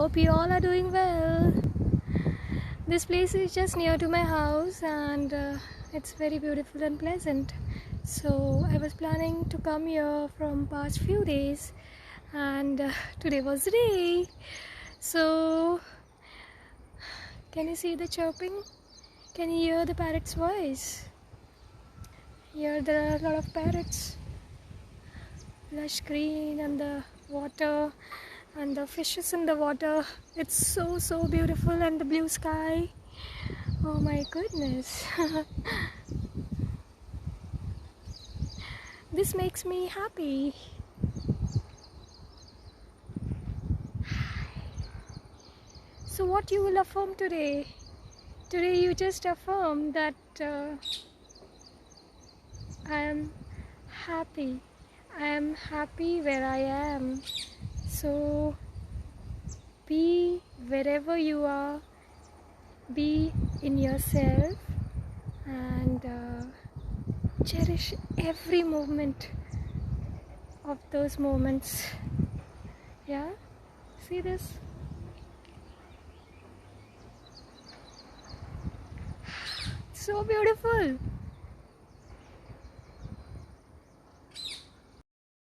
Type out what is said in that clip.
Hope you all are doing well. This place is just near to my house and it's very beautiful and pleasant. So I was planning to come here from past few days and today was the day. So can you see the chirping? Can you hear the parrot's voice? Here there are a lot of parrots. Lush green and the water and the fishes in the water. It's so beautiful, and the blue sky. Oh my goodness. This makes me happy. So what you will affirm today? Today you just affirm that I am happy. I am happy where I am. So be wherever you are, be in yourself and cherish every moment of those moments. Yeah, see this? So beautiful.